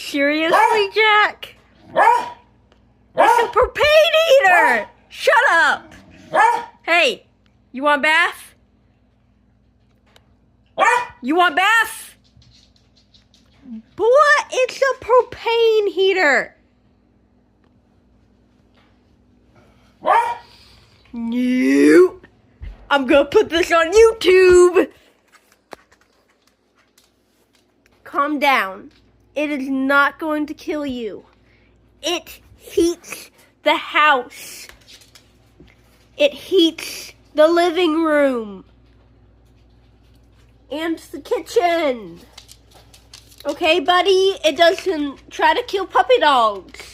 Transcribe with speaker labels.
Speaker 1: Seriously, Jack? It's a propane heater! Shut up! Hey, you want bath? You want bath? Boy, it's a propane heater. No. I'm gonna put this on YouTube. Calm down. It is not going to kill you. It heats the house. It heats the living room. And the kitchen. Okay, buddy? It doesn't try to kill puppy dogs.